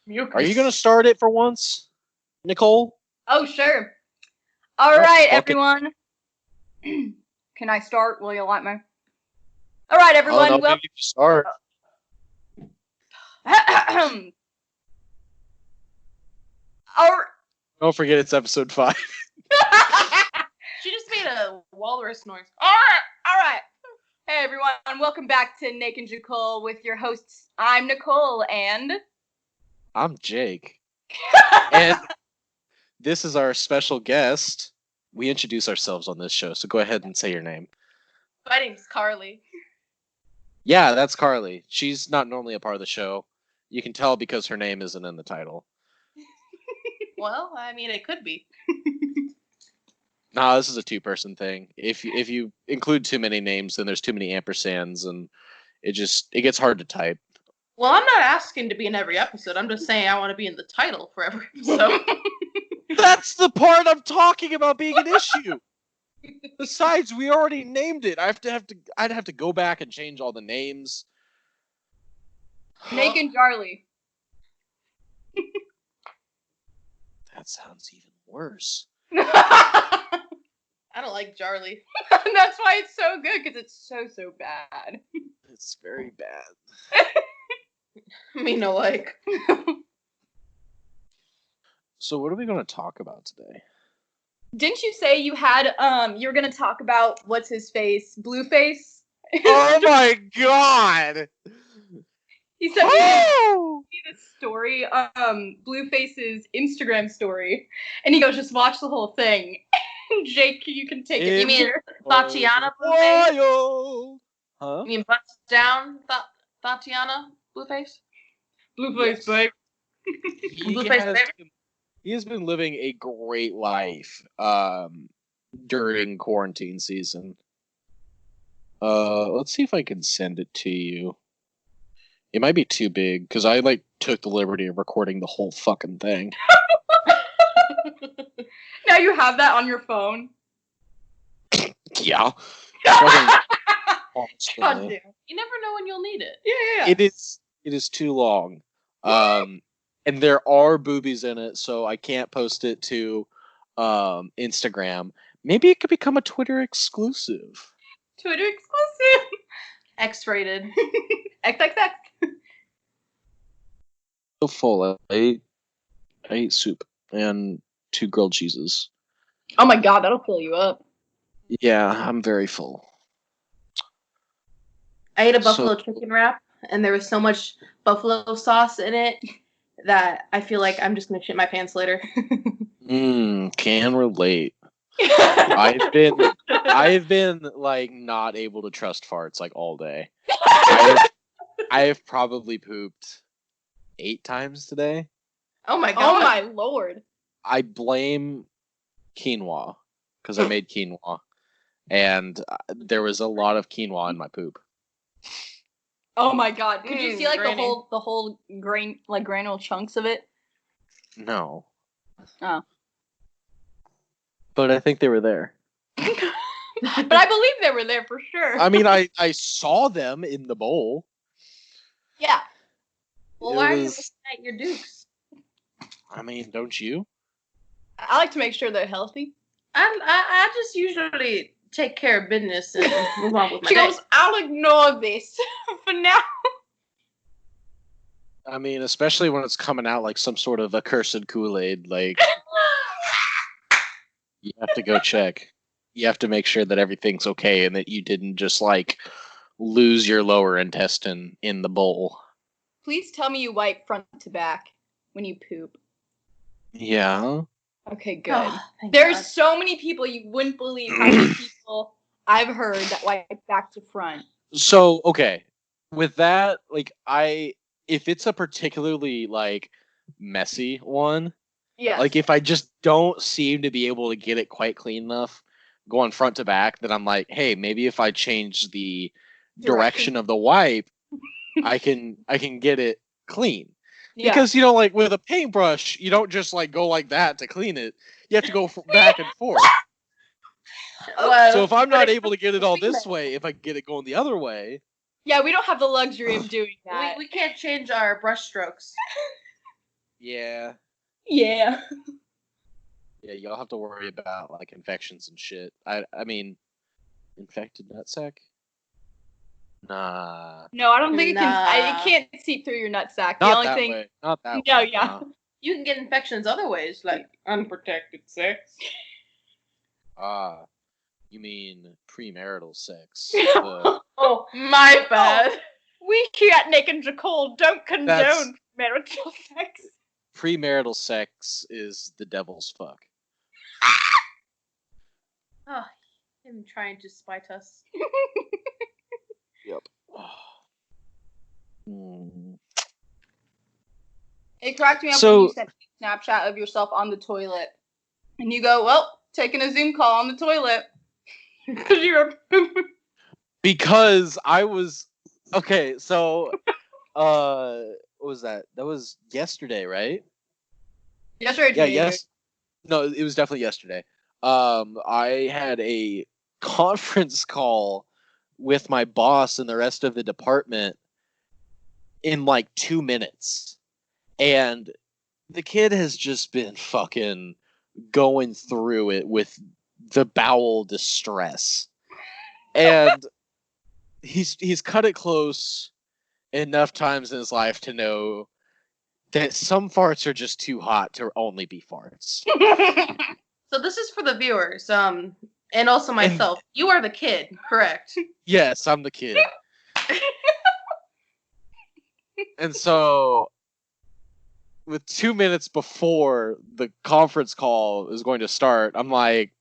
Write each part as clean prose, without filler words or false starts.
Mucus. Are you going to start it for once, Nicole? Oh, sure. All right, everyone. Can I start? Will you like me? All right, everyone. Oh, no, maybe you start. Don't forget it's episode 5. She just made a walrus noise. All right. Hey, everyone. Welcome back to Nick and Nicole with your hosts. I'm Nicole, and... I'm Jake. And this is our special guest. We introduce ourselves on this show, so go ahead and say your name. My name's Carly. Yeah, that's Carly. She's not normally a part of the show. You can tell because her name isn't in the title. Well, I mean, it could be. Nah, this is a two-person thing. If you include too many names, then there's too many ampersands, and it gets hard to type. Well, I'm not asking to be in every episode. I'm just saying I want to be in the title for every episode. That's the part I'm talking about being an issue. Besides, we already named it. I'd have to go back and change all the names. Nick and Charlie. That sounds even worse. I don't like Charlie. That's why it's so good, because it's so bad. It's very bad. Me no like. So what are we going to talk about today? Didn't you say you had you were gonna talk about what's his face, Blueface? Oh my god! He said oh! see this story, Blueface's Instagram story, and he goes, "Just watch the whole thing." Jake, you can take it. You mean Tatiana Blueface? Wild. Huh? You mean bust down Tatiana Blueface? Blueface, babe. Blueface, baby. He has been living a great life during quarantine season. Let's see if I can send it to you. It might be too big because I took the liberty of recording the whole fucking thing. Now you have that on your phone. Yeah. God, you never know when you'll need it. Yeah. It is too long. And there are boobies in it, so I can't post it to Instagram. Maybe it could become a Twitter exclusive. Twitter exclusive. X-rated. XXX. So full. I ate soup and 2 grilled cheeses. Oh my god, that'll fill you up. Yeah, I'm very full. I ate a buffalo chicken wrap, and there was so much buffalo sauce in it that I feel like I'm just gonna shit my pants later. Can relate. I've been not able to trust farts all day. I have probably pooped 8 times today. Oh my god. Oh my lord. I blame quinoa because I made quinoa, and there was a lot of quinoa in my poop. Oh my god! Could you see granny. the whole grain granule chunks of it? No. Oh. But I think they were there. But I believe they were there for sure. I mean, I saw them in the bowl. Yeah. Well, why are you looking at your dukes? I mean, don't you? I like to make sure they're healthy. I just usually take care of business and move on with my She day. goes, I'll ignore this for now. I mean, especially when it's coming out like some sort of accursed Kool-Aid, you have to go check. You have to make sure that everything's okay and that you didn't just lose your lower intestine in the bowl. Please tell me you wipe front to back when you poop. Yeah. Okay, good. Oh, There's God. so many people, you wouldn't believe how many people I've heard that wipe back to front. So, okay. With that, if it's a particularly messy one, Yeah. if I just don't seem to be able to get it quite clean enough, going front to back, then I'm like, hey, maybe if I change the direction of the wipe, I can get it clean. Yeah. Because, with a paintbrush, you don't just go like that to clean it. You have to go back and forth. Well, So if I'm not able to get it all this way, if I get it going the other way... Yeah, we don't have the luxury of doing that. we can't change our brush strokes. Yeah. Yeah. Yeah, y'all have to worry about like infections and shit. I mean, infected nutsack? Nah. No, I don't think it can. It Nah. can't seep through your nutsack. The Not only that thing. way. Not that No, way. yeah. nah. You can get infections other ways, like unprotected sex. Ah, you mean premarital sex. Oh, my bad. We here at Nick and Jacole don't That's- condone marital sex. Premarital sex is the devil's fuck. Oh, him trying to spite us. Yep. Hmm. It cracked me up So- when you sent me a Snapchat of yourself on the toilet. And you go, well, taking a Zoom call on the toilet. Because you were pooping. Because I was okay, so what was that? That was yesterday, right? Yesterday, Yeah, yes. No, it was definitely yesterday. I had a conference call with my boss and the rest of the department in like 2 minutes. And the kid has just been fucking going through it with the bowel distress. And he's cut it close enough times in his life to know that some farts are just too hot to only be farts. So this is for the viewers, and also myself. You are the kid, correct? Yes, I'm the kid. And so, with 2 minutes before the conference call is going to start, I'm like,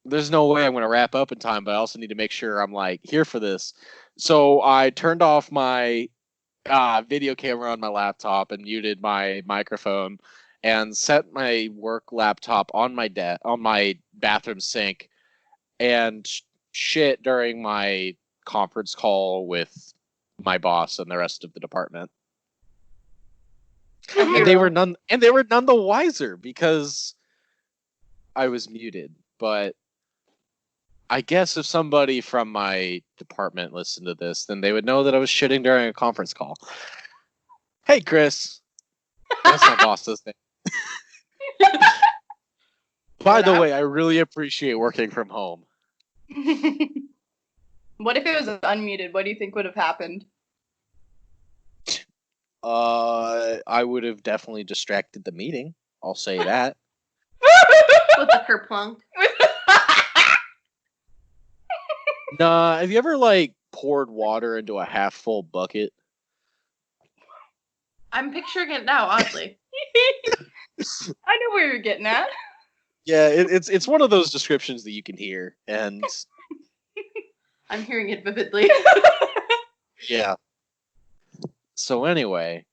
there's no way I'm going to wrap up in time, but I also need to make sure I'm like here for this. So I turned off my video camera on my laptop and muted my microphone and set my work laptop on my bathroom sink and shit during my conference call with my boss and the rest of the department. And they were none the wiser because I was muted. But I guess if somebody from my department listened to this, then they would know that I was shitting during a conference call. Hey, Chris. That's my boss's name. By the way, I really appreciate working from home. What if it was unmuted? What do you think would have happened? I would have definitely distracted the meeting. I'll say that. With the kerplunk. Nah, have you ever like poured water into a half full bucket? I'm picturing it now, oddly. I know where you're getting at. Yeah, it's one of those descriptions that you can hear, and I'm hearing it vividly. yeah. So anyway,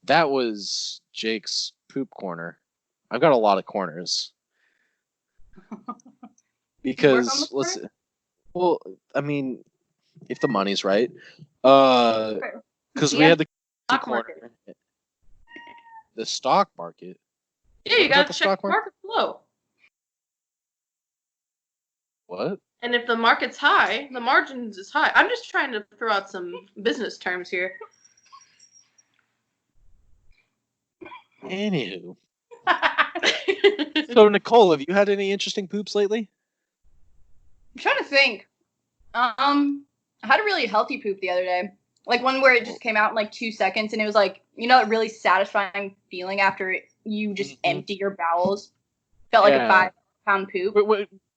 that was Jake's poop corner. I've got a lot of corners. Because well, I mean, if the money's right. Because we had the stock corner. market. The stock market. Yeah, you What about gotta the check stock the market? market flow. What? And if the market's high, the margins is high. I'm just trying to throw out some business terms here. Anywho. So Nicole, have you had any interesting poops lately? I'm trying to think. I had a really healthy poop the other day. Like one where it just came out in like 2 seconds, and it was like, you know, a really satisfying feeling after you just empty your bowels. Felt like a 5-pound poop.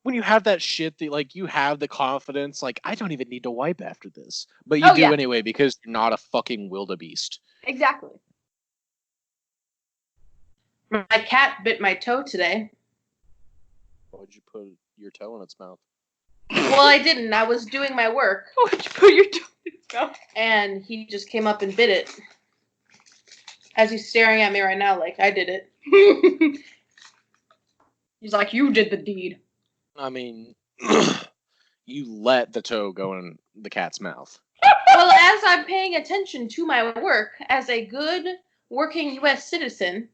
When you have that shit that like you have the confidence, like I don't even need to wipe after this, but you do anyway because you're not a fucking wildebeest. Exactly. My cat bit my toe today. Why'd you put your toe in its mouth? Well, I didn't. I was doing my work. Why'd you put your toe in its mouth? And he just came up and bit it. As he's staring at me right now like I did it. He's like, you did the deed. I mean, you let the toe go in the cat's mouth. Well, as I'm paying attention to my work as a good working U.S. citizen,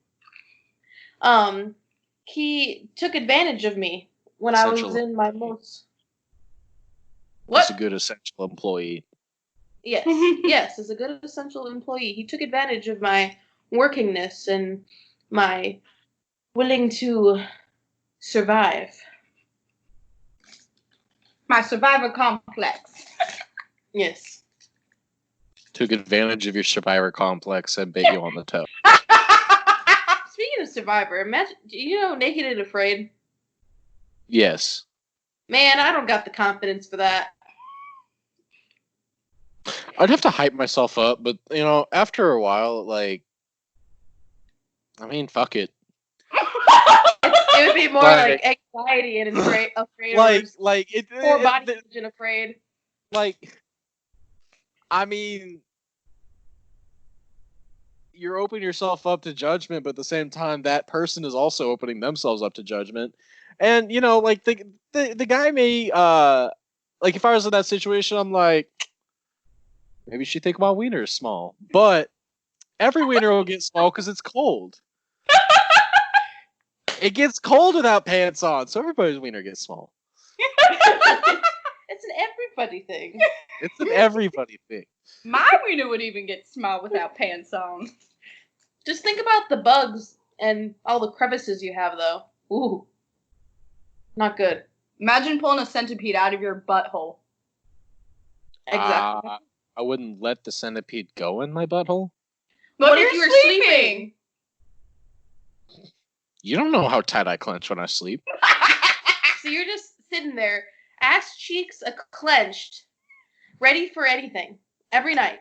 he took advantage of me when I was in my most... What? He's a good essential employee. Yes, yes, as a good essential employee. He took advantage of my workingness and my willing to survive. My survivor complex. Yes. Took advantage of your survivor complex and bit you on the toe. Speaking of Survivor, imagine, Naked and Afraid? Yes. Man, I don't got the confidence for that. I'd have to hype myself up, but after a while, fuck it. It would be more like anxiety and afraid poor body image and afraid. You're opening yourself up to judgment, but at the same time, that person is also opening themselves up to judgment. And the guy may if I was in that situation, I'm like, maybe she think my wiener is small, but every wiener will get small because it's cold. It gets cold without pants on, so everybody's wiener gets small. It's an everybody thing. It's an everybody thing. My wiener would even get small without pants on. Just think about the bugs and all the crevices you have, though. Ooh. Not good. Imagine pulling a centipede out of your butthole. Exactly. I wouldn't let the centipede go in my butthole. But what if if you were sleeping? You don't know how tight I clench when I sleep. So you're just sitting there, ass cheeks clenched, ready for anything, every night.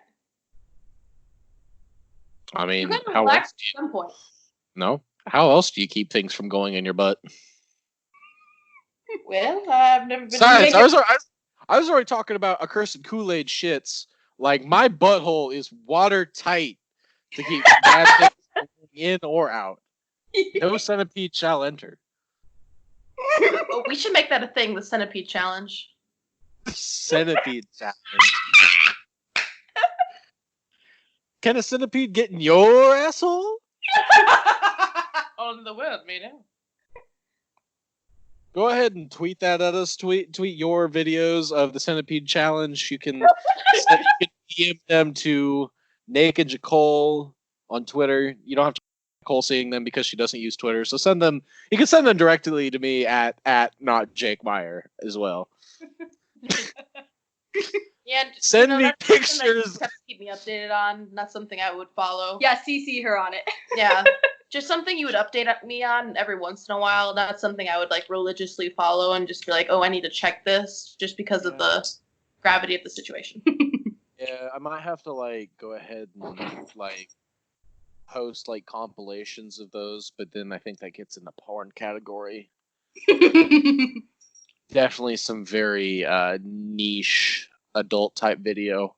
I mean, you gotta how relax else at some point. No? How else do you keep things from going in your butt? Well, I've never been. Besides, I was already talking about accursed Kool-Aid shits. Like, my butthole is watertight to keep bad things from going in or out. No centipede shall enter. Oh, we should make that a thing, the centipede challenge. Centipede challenge. Can a centipede get in your asshole? On the web, me now. Go ahead and tweet that at us. Tweet your videos of the centipede challenge. You can DM them to Naked Jacole on Twitter. You don't have to Nicole seeing them because she doesn't use Twitter. So send them. You can send them directly to me at not Jake Meyer as well. Yeah, send me that's pictures. something that you just have to keep me updated on. Not something I would follow. Yeah, CC her on it. Yeah, just something you would update me on every once in a while. Not something I would religiously follow and just be like, oh, I need to check this just because of the gravity of the situation. Yeah, I might have to go ahead and post compilations of those, but then I think that gets in the porn category. Definitely some very niche adult type video.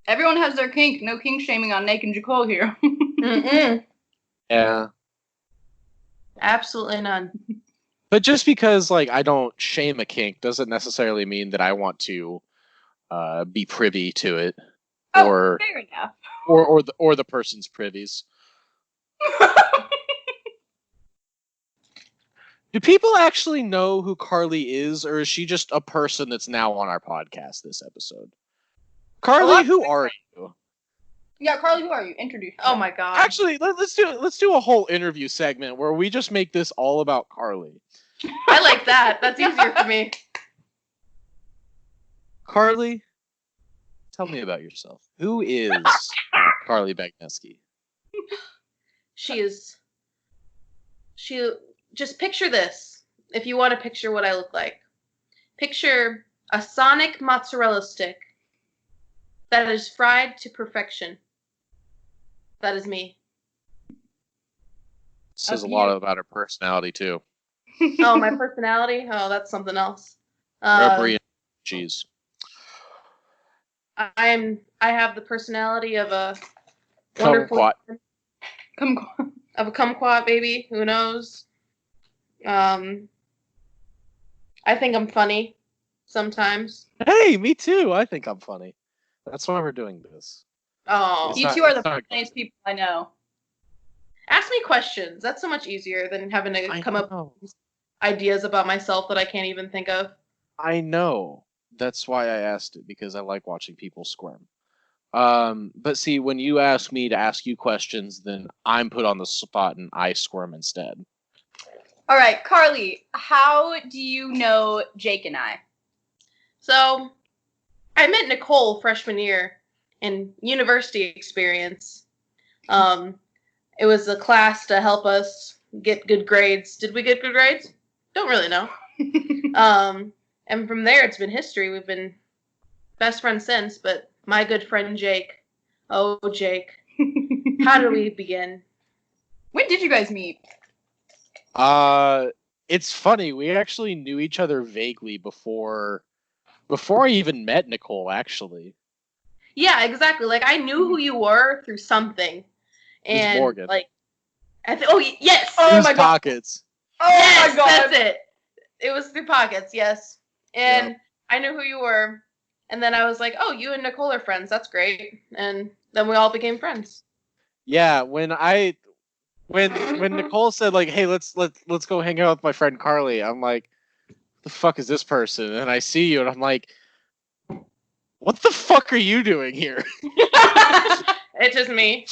Everyone has their kink. No kink shaming on Naked Jacole here. Mm-mm. Yeah. Absolutely none. But just because I don't shame a kink doesn't necessarily mean that I want to be privy to it. Fair enough. Or the person's privies. Do people actually know who Carly is, or is she just a person that's now on our podcast this episode? Carly, who are you? Yeah, Carly, who are you? Introduce yourself. Oh my god. Actually, let's do a whole interview segment where we just make this all about Carly. I like that. That's easier for me. Carly, tell me about yourself. Who is Carly Bagneski? She just picture this. If you want to picture what I look like. Picture a Sonic mozzarella stick that is fried to perfection. That is me. Says a lot about her personality too. Oh, my personality? Oh, that's something else. Rubbery and cheese. I have the personality of a wonderful of a kumquat baby. Who knows? I think I'm funny sometimes. Hey, me too. I think I'm funny. That's why we're doing this. Oh, you two are the funniest people I know. Ask me questions. That's so much easier than having to come up with ideas about myself that I can't even think of. I know. That's why I asked it, because I like watching people squirm. But see, when you ask me to ask you questions, then I'm put on the spot and I squirm instead. All right, Carly, how do you know Jake and I? So, I met Nicole freshman year in university experience. It was a class to help us get good grades. Did we get good grades? Don't really know. And from there, it's been history. We've been best friends since, but my good friend Jake. Oh, Jake. How do we begin? When did you guys meet? It's funny. We actually knew each other vaguely before I even met Nicole, actually. Yeah, exactly. Like, I knew who you were through something. And, Morgan. like, yes! Oh my Pockets. Oh yes, my god! That's it. It was through Pockets, yes. And I knew who you were. And then I was like, oh, you and Nicole are friends. That's great. And then we all became friends. Yeah, when Nicole said, like, hey, let's go hang out with my friend Carly, I'm like, the fuck is this person? And I see you and I'm like, what the fuck are you doing here? It's just me.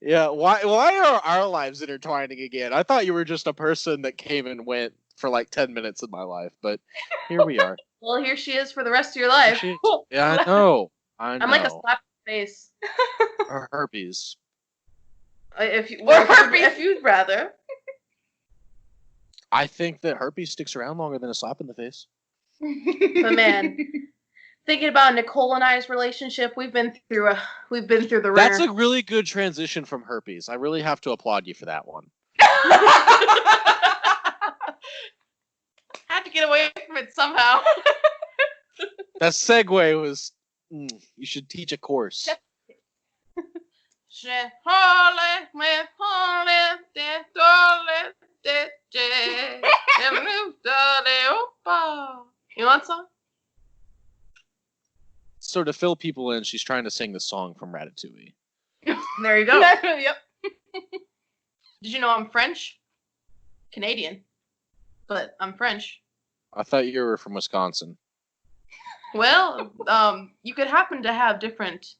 Yeah, why are our lives intertwining again? I thought you were just a person that came and went for like 10 minutes in my life, but here we are. Well, here she is for the rest of your life. Yeah, I know. I'm like a slap in the face. Or herpes. If you'd rather. I think that herpes sticks around longer than a slap in the face. But man, thinking about Nicole and I's relationship, we've been through the ringer. That's a really good transition from herpes. I really have to applaud you for that one. Had to get away from it somehow. That segue was. You should teach a course. You want some? So to fill people in, she's trying to sing the song from Ratatouille. There you go. Yep. Did you know I'm French? Canadian. But I'm French. I thought you were from Wisconsin. Well, you could happen to have different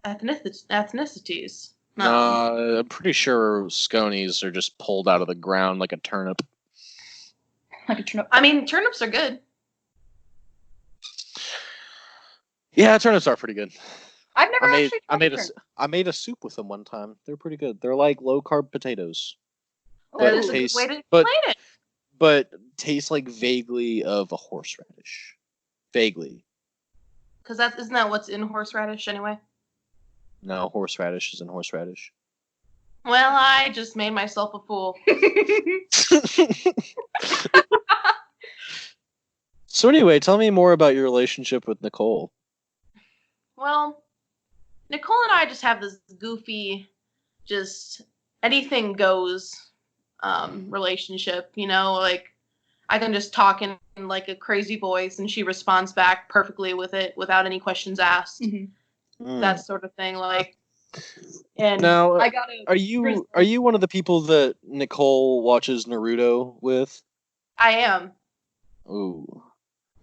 ethnicities. No, I'm pretty sure sconies are just pulled out of the ground like a turnip. Like a turnip. I mean, turnips are good. Yeah, turnips are pretty good. I've never I made a soup with them one time. They're pretty good. They're like low carb potatoes. That is a good way to explain it. But taste like vaguely of a horseradish. Vaguely. Because isn't that what's in horseradish anyway? No, horseradish is in horseradish. Well, I just made myself a fool. So anyway, tell me more about your relationship with Nicole. Well, Nicole and I just have this goofy, just anything goes relationship, you know, like I can just talk in like a crazy voice and she responds back perfectly with it without any questions asked. Mm-hmm. That sort of thing, like. And now, are you one of the people that Nicole watches Naruto with? I am. Ooh.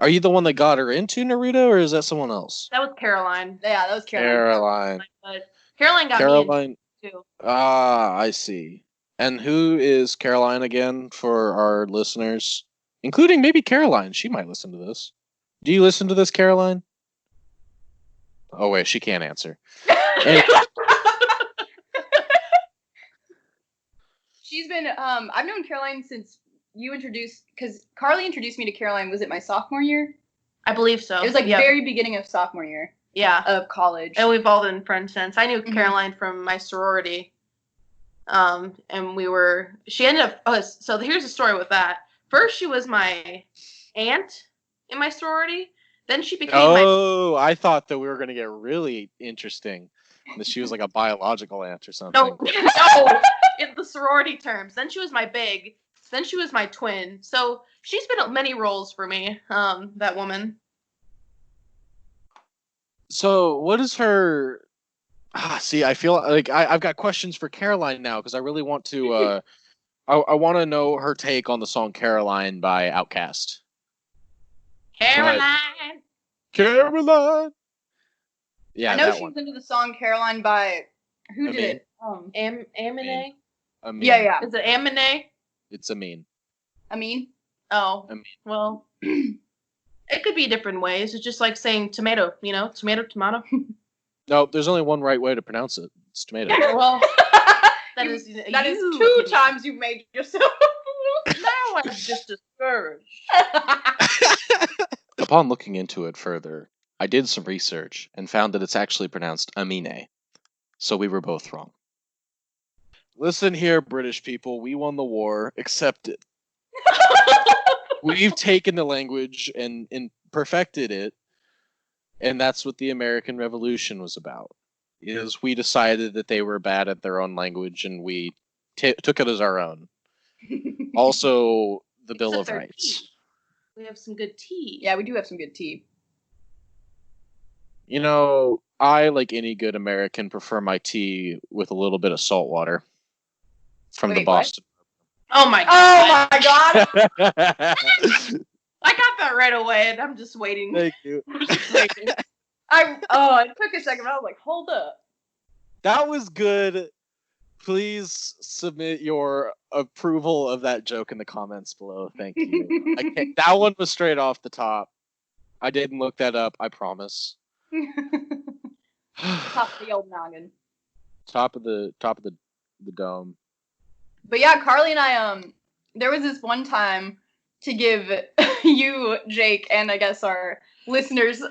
Are you the one that got her into Naruto, or is that someone else? That was Caroline. Yeah, that was Caroline. But Caroline got me into it too. Ah, I see. And who is Caroline again for our listeners? Including maybe Caroline. She might listen to this. Do you listen to this, Caroline? Oh, wait, she can't answer. She's been, I've known Caroline since because Carly introduced me to Caroline, was it my sophomore year? I believe so. It was like very beginning of sophomore year. Yeah. Of college. And we've all been friends since. I knew Caroline from my sorority. And she ended up, so here's the story with that. First, she was my aunt in my sorority. Then she became I thought that we were going to get really interesting. That she was like a biological aunt or something. No, in the sorority terms. Then she was my big. Then she was my twin. So she's been at many roles for me, that woman. So what is her... see, I feel like I've got questions for Caroline now because I really want to... I want to know her take on the song Caroline by Outkast. Caroline! Caroline! Yeah, I know that she one. was into the song Caroline by who did Amin. it? Amine? Amin. Yeah. Is it Amine? It's Amin. Amin. Oh, Amin. well, it could be different ways. It's just like saying tomato, tomato. No, there's only one right way to pronounce it. It's tomato. Well, that is two opinion. times you've made yourself. Now I'm just discouraged. Upon looking into it further, I did some research and found that it's actually pronounced Amine. So we were both wrong. Listen here, British people. We won the war. Accept it. We've taken the language and perfected it. And that's what the American Revolution was about. Is we decided that they were bad at their own language and we took it as our own. Also, the Bill of Except our Rights. tea. We have some good tea. Yeah, we do have some good tea. You know, I, like any good American, prefer my tea with a little bit of salt water. From the Wait, what? Boston. Oh my god. Oh my god! I got that right away, and I'm just waiting. Thank you. I'm just waiting. It took a second. I was like, hold up. That was good. Please submit your approval of that joke in the comments below. Thank you. That one was straight off the top. I didn't look that up. I promise. Top of the old noggin. Top of the dome. But yeah, Carly and I, there was this one time to give you, Jake, and I guess our listeners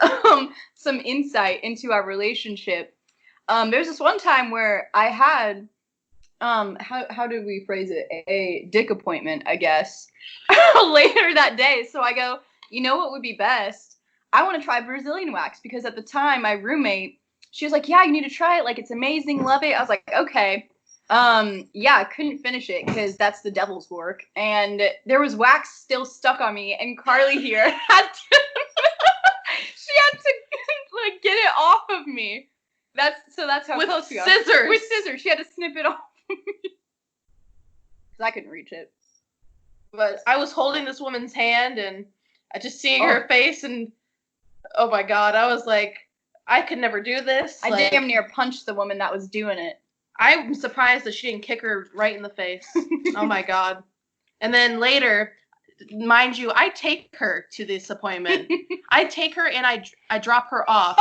some insight into our relationship. There's this one time where I had, how do we phrase it? A dick appointment, I guess, later that day. So I go, you know what would be best? I want to try Brazilian wax because at the time my roommate, she was like, yeah, you need to try it. Like, it's amazing. Love it. I was like, okay. Yeah, I couldn't finish it because that's the devil's work. And there was wax still stuck on me. And Carly here had to, she had to like get it off of me. That's how With close we are. scissors. With scissors. She had to snip it off of me. Because I couldn't reach it. But I was holding this woman's hand, and I just seeing her face, and oh my god, I was like, I could never do this. I damn near punched the woman that was doing it. I'm surprised that she didn't kick her right in the face. Oh my god. And then later, mind you, I take her to this appointment. I take her and I drop her off.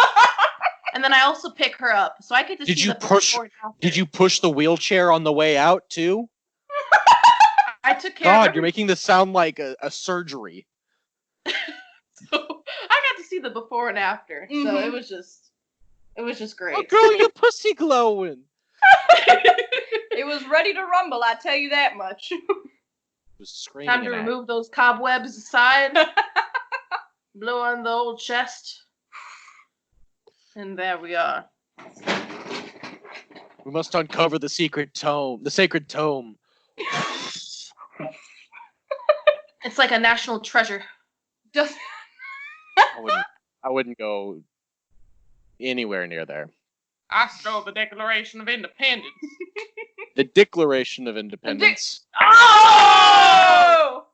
And then I also pick her up. So I get to see the before and after. Did you push the wheelchair on the way out too? I took care of God, you're making this sound like a surgery. So I got to see the before and after. Mm-hmm. So it was just great. Oh girl, your pussy glowing. It was ready to rumble, I tell you that much. Was screaming. Time to remove those cobwebs aside. Blow on the old chest. And there we are. We must uncover the sacred tome. It's like a national treasure. Just I wouldn't go anywhere near there. I stole the Declaration of Independence. The Declaration of Independence. Oh!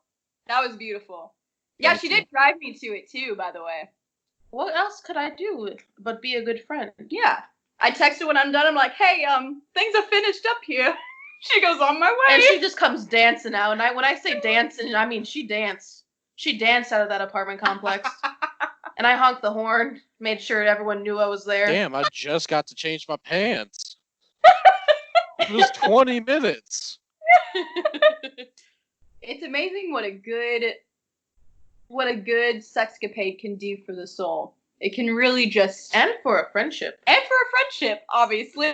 That was beautiful. Yeah, she did drive me to it too, by the way. What else could I do but be a good friend? Yeah. I texted when I'm done. I'm like, hey, things are finished up here. She goes, on my way. And she just comes dancing out. And when I say dancing, I mean she danced. She danced out of that apartment complex. And I honked the horn, made sure everyone knew I was there. Damn, I just got to change my pants. It was 20 minutes. It's amazing what a good sexcapade can do for the soul. It can really just... And for a friendship. Obviously.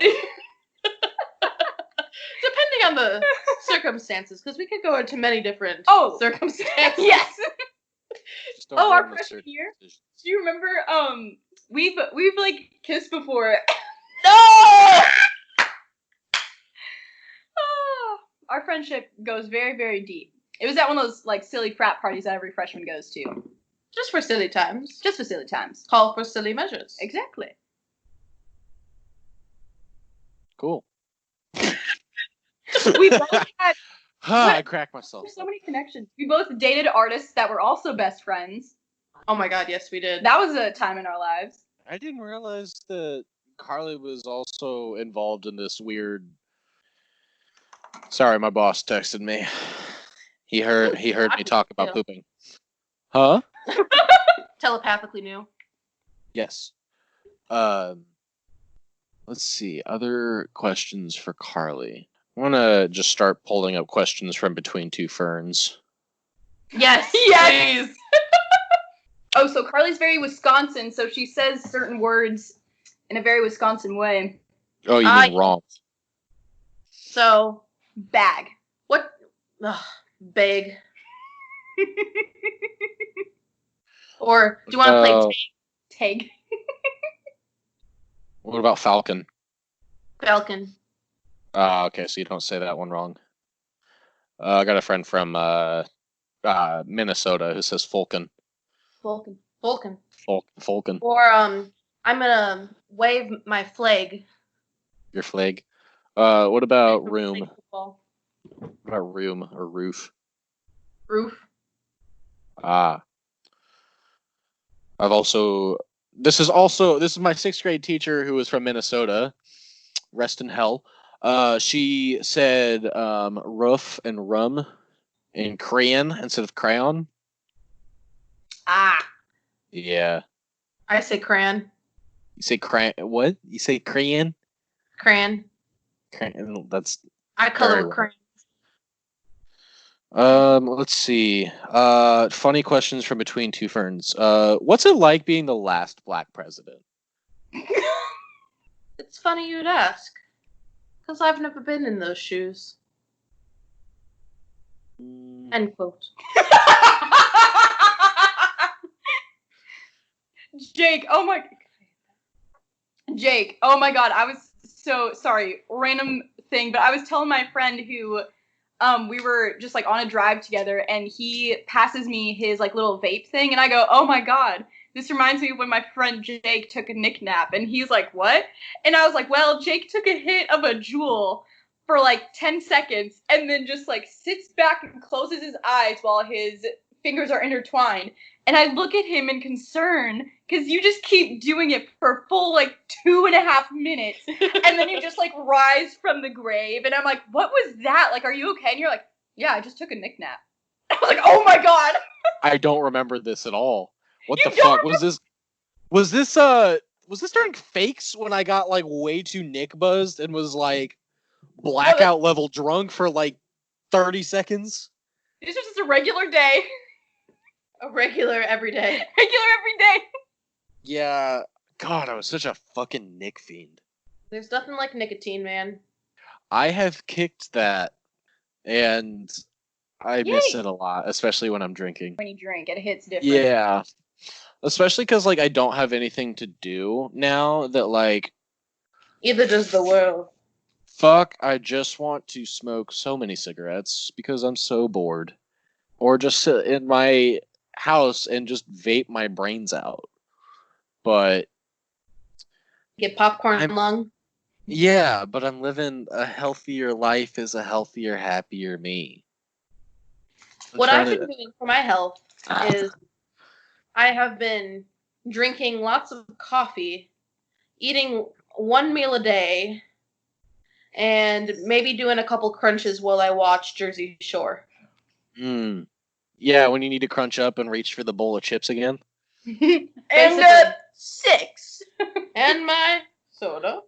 Depending on the circumstances, because we could go into many different circumstances. Yes. Our freshman year. Do you remember? We've like kissed before. No. Our friendship goes very, very deep. It was at one of those like silly frat parties that every freshman goes to. Just for silly times. Call for silly measures. Exactly. Cool. We both had... I cracked myself. There's so many connections. We both dated artists that were also best friends. Oh my god, yes we did. That was a time in our lives. I didn't realize that Carly was also involved in this weird. Sorry, my boss texted me. He heard me talk about pooping. Huh? Telepathically knew. Yes. Let's see. Other questions for Carly. I want to just start pulling up questions from Between Two Ferns. Yes. Yes. Oh, so Carly's very Wisconsin, so she says certain words in a very Wisconsin way. Oh, you mean wrong. So, Bag. what? Ugh, big. Or do you want to play tag? Tag. What about Falcon? Falcon. Okay, so you don't say that one wrong. I got a friend from Minnesota who says Falcon. Falcon. Falcon. Or I'm gonna wave my flag. Your flag. What about Flag room? football. What about room or roof? Roof. I've also. This is my 6th grade teacher who was from Minnesota. Rest in hell. She said roof and rum in crayon instead of crayon. Yeah. I say crayon. You say crayon? What? You say crayon? Crayon. Crayon. That's. I color with crayon. Let's see. Funny questions from Between Two Ferns. What's it like being the last black president? It's funny you'd ask, because I've never been in those shoes. End quote. Jake, oh my god, I was so sorry, random thing, but I was telling my friend who we were just like on a drive together, and he passes me his like little vape thing, and I go, oh my god, this reminds me of when my friend Jake took a Nick nap. And he's like, what? And I was like, well, Jake took a hit of a Juul for like 10 seconds and then just like sits back and closes his eyes while his fingers are intertwined. And I look at him in concern because you just keep doing it for a full like 2.5 minutes. And then you just like rise from the grave. And I'm like, what was that? Like, are you okay? And you're like, yeah, I just took a Nick nap. I was like, oh my god. I don't remember this at all. What the fuck was this? Was this during fakes when I got like way too Nick buzzed and was like blackout level drunk for like 30 seconds? This was just a regular day. A regular everyday. Regular every day. Yeah. God, I was such a fucking Nick fiend. There's nothing like nicotine, man. I have kicked that, and I miss it a lot, especially when I'm drinking. When you drink, it hits different. Yeah. Especially because, like, I don't have anything to do now that, like... Either does the world. Fuck, I just want to smoke so many cigarettes because I'm so bored. Or just sit in my house and just vape my brains out. But... Get popcorn lung? Yeah, but I'm living a healthier life as a healthier, happier me. What I've been doing for my health is... I have been drinking lots of coffee, eating one meal a day, and maybe doing a couple crunches while I watch Jersey Shore. Yeah, when you need to crunch up and reach for the bowl of chips again. And 6. And my soda.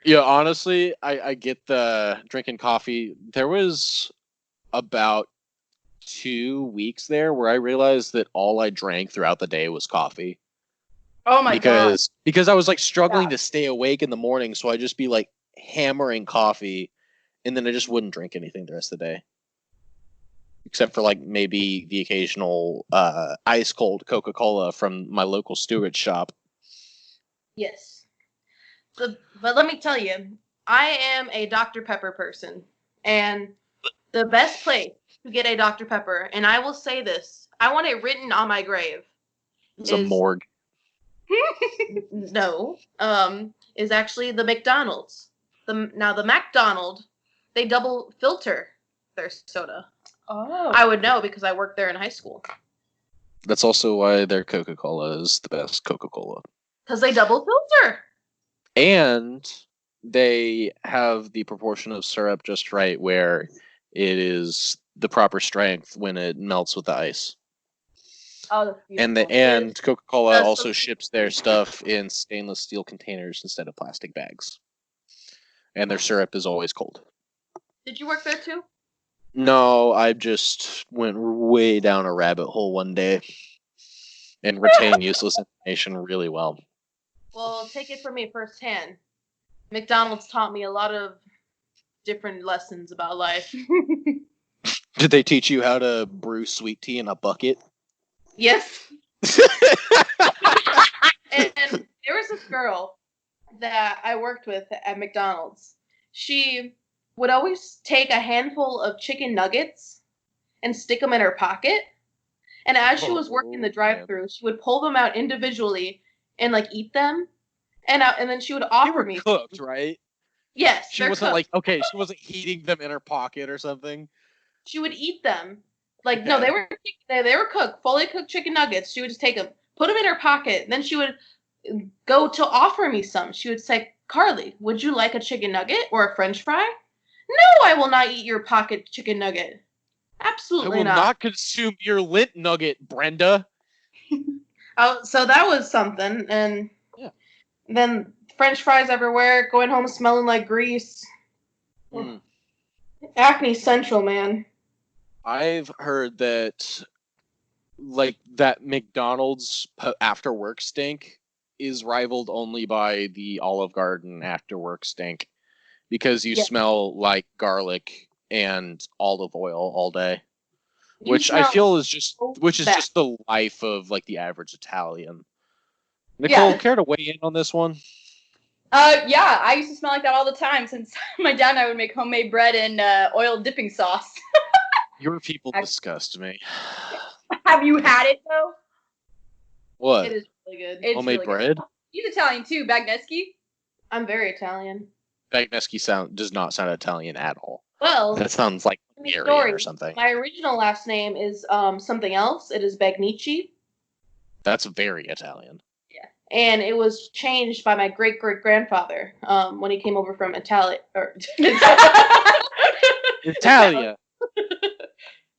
Yeah, honestly, I get the drinking coffee. There was about 2 weeks there where I realized that all I drank throughout the day was coffee. Oh my god. Because I was like struggling to stay awake in the morning, so I'd just be like hammering coffee, and then I just wouldn't drink anything the rest of the day. Except for like maybe the occasional ice cold Coca-Cola from my local Stewart's shop. Yes. But let me tell you, I am a Dr. Pepper person, and the best place to get a Dr. Pepper, and I will say this, I want it written on my grave. It's a morgue. No, is actually the McDonald's. Now the McDonald's, they double filter their soda. Oh. I would know because I worked there in high school. That's also why their Coca-Cola is the best Coca-Cola. Because they double filter. And they have the proportion of syrup just right where it is the proper strength when it melts with the ice. Oh, that's beautiful. And Coca-Cola That's also so- ships their stuff in stainless steel containers instead of plastic bags. And their syrup is always cold. Did you work there too? No, I just went way down a rabbit hole one day and retained useless information really well. Well, take it from me firsthand. McDonald's taught me a lot of different lessons about life. Did they teach you how to brew sweet tea in a bucket? Yes. And there was this girl that I worked with at McDonald's. She would always take a handful of chicken nuggets and stick them in her pocket. And as she was working the drive-thru, she would pull them out individually and like eat them. And then she would They offer were me cooked, right? Yes, She they're wasn't cooked. like, okay, she wasn't heating them in her pocket or something. She would eat them. Like no, Okay. they were cooked, fully cooked chicken nuggets. She would just take them, put them in her pocket. Then she would go to offer me some. She would say, "Carly, would you like a chicken nugget or a French fry?" No, I will not eat your pocket chicken nugget. I Absolutely will not consume your lint nugget, Brenda. Oh, so that was something, and Yeah. then French fries everywhere. Going home smelling like grease. Mm. Acne central, man. I've heard that, like, that McDonald's after work stink is rivaled only by the Olive Garden after work stink because you Yeah. smell like garlic and olive oil all day, You which I smell feel is just so just bad. the life of like the average Italian. Nicole, Yeah. care to weigh in on this one? Yeah, I used to smell like that all the time since my dad and I would make homemade bread and oil dipping sauce. Your people disgust me. Have you had it though? What? It is really good. It's Homemade really bread? Good. He's Italian too, Bagneski. I'm very Italian. Bagneski does not sound Italian at all. Well, That sounds like funny Aryan story. or something. My original last name is something else. It is Bagnici, That's very Italian. and it was changed by my great grandfather when he came over from Italy or Italia.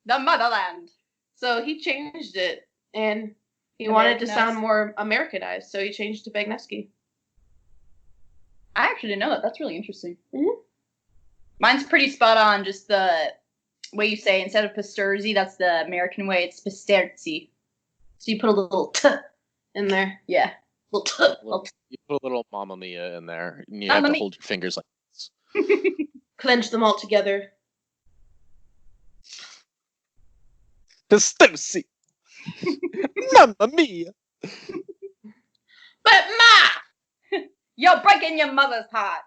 The motherland. So he changed it, and he Americanized. wanted to sound more Americanized, so he changed to Bagneski. I actually didn't know that. That's really interesting. Mhm. Mine's pretty spot on. Just the way you say instead of Pasterzi, that's the American way. It's Pasterzi. So you put a little t in there. Yeah. Little t. Little t. You put a little Mamma Mia in there, and you Mamma have to Mia. hold your fingers like this. Clench them all together. Pasterzi. Mamma Mia. But ma! You're breaking your mother's heart.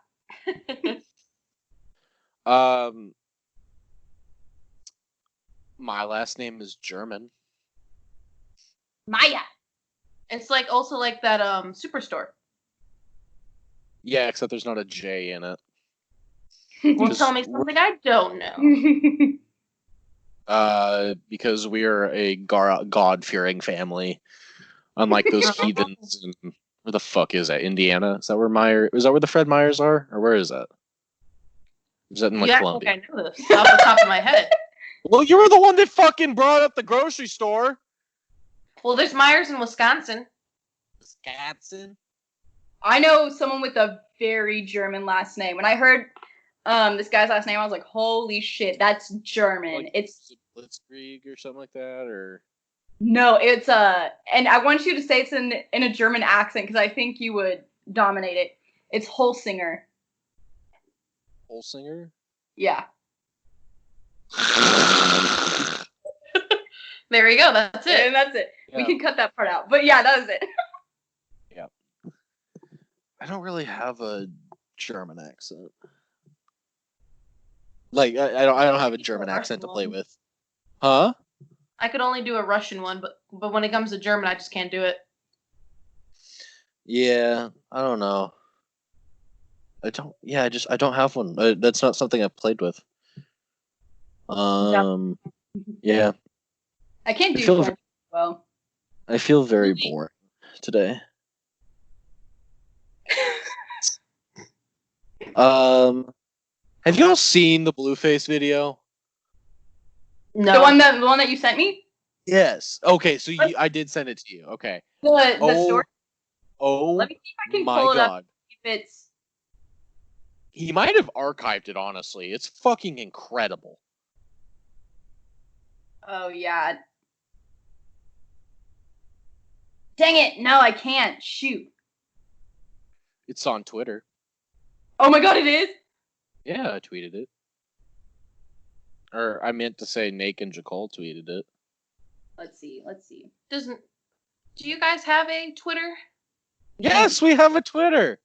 My last name is German. Maya. It's like also like that superstore. Yeah, except there's not a J in it. Well, Just tell me something I don't know. Because we are a God-fearing family, unlike those heathens. Where the fuck is that? Indiana? Is that where the Fred Meyers are, or where is that? Is that in like You act Columbia? like I know this off the top of my head. Well, you were the one that fucking brought up the grocery store. Well, there's Myers in Wisconsin. Wisconsin. I know someone with a very German last name. When I heard this guy's last name, I was like, holy shit, that's German. Like, It's Blitzkrieg or something like that, or no, it's and I want you to say it's in a German accent because I think you would dominate it. It's Holsinger. Holsinger. Yeah. There you go. That's it. And that's it. Yeah. We can cut that part out. But yeah, that was it. Yeah. I don't really have a German accent. Like I don't have a German accent to play with. Huh? I could only do a Russian one, but when it comes to German, I just can't do it. Yeah, I don't know. I don't have one. That's not something I've played with. Yeah. I can't do feel French well. I feel very boring today. Have y'all seen the Blueface video? No. The one that you sent me? Yes. Okay, so I did send it to you. Okay. The story? Oh, Let me see if I can my pull it up. God. If it's... He might have archived it, honestly. It's fucking incredible. Oh, yeah. Dang it. No, I can't. Shoot. It's on Twitter. Oh my God, it is? Yeah, I tweeted it. Or I meant to say Nate and Jacole tweeted it. Let's see. Do you guys have a Twitter? Yes, we have a Twitter.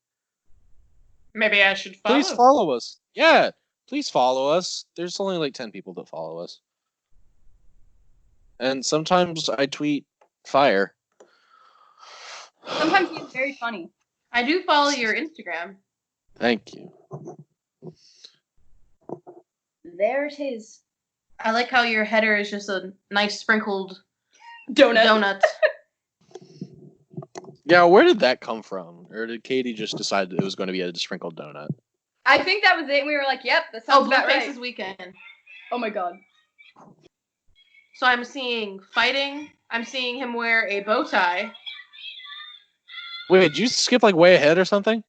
Maybe I should follow. Please follow us. Yeah, please follow us. There's only like 10 people that follow us. And sometimes I tweet fire. Sometimes he's very funny. I do follow your Instagram. Thank you. There's his I like how your header is just a nice sprinkled donut. Yeah, where did that come from? Or did Katie just decide that it was going to be a sprinkled donut? I think that was it. We were like, yep, that sounds about right. Blueface's weekend. Oh my God. So I'm seeing fighting. I'm seeing him wear a bow tie. Wait, did you skip like way ahead or something?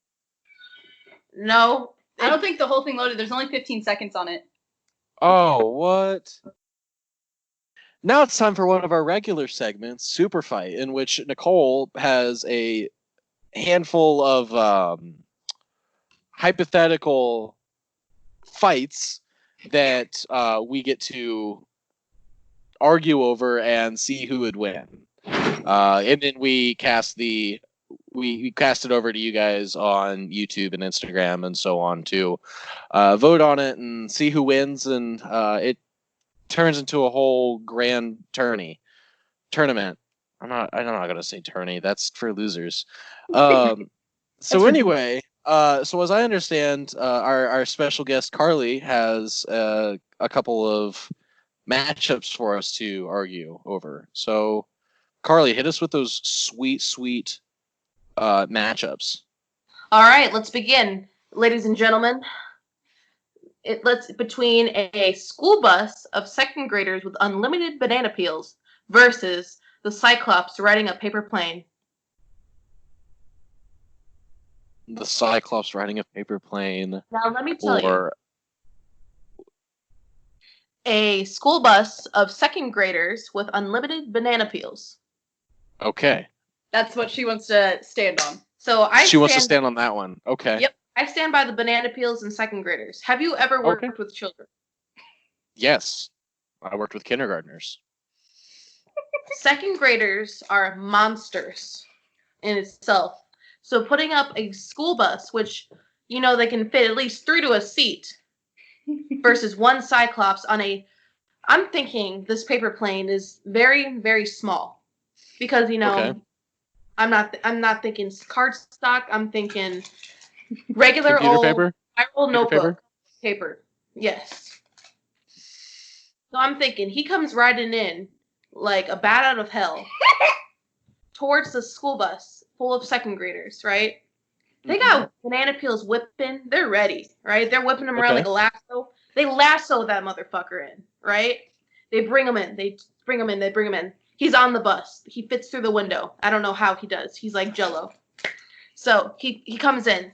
No. I don't think the whole thing loaded. There's only 15 seconds on it. Oh, what? Now it's time for one of our regular segments, Super Fight, in which Nicole has a handful of hypothetical fights that we get to argue over and see who would win. And then we cast it over to you guys on YouTube and Instagram and so on to vote on it and see who wins, and it turns into a whole grand tournament. I'm not gonna say tourney. That's for losers. So anyway, so as I understand, our special guest Carly has a couple of matchups for us to argue over. So Carly, hit us with those sweet matchups. All right, let's begin, ladies and gentlemen. Let's between a school bus of second graders with unlimited banana peels versus the Cyclops riding a paper plane. The Cyclops riding a paper plane. Now let me tell you. A school bus of second graders with unlimited banana peels. Okay. That's what she wants to stand on. So she wants to stand on that one. Okay. Yep. I stand by the banana peels and second graders. Have you ever worked with children? Yes. I worked with kindergartners. Second graders are monsters in itself. So putting up a school bus, which, you know, they can fit at least 3 to a seat, versus one Cyclops on I'm thinking this paper plane is very, very small. Because, you know, I'm not thinking cardstock. I'm thinking regular paper? spiral notebook paper. Yes. So I'm thinking he comes riding in like a bat out of hell towards the school bus full of second graders, right? They got banana peels whipping. They're ready, right? They're whipping them around like a lasso. They lasso that motherfucker in, right? They bring him in. They bring him in. He's on the bus. He fits through the window. I don't know how he does. He's like Jello. So he comes in.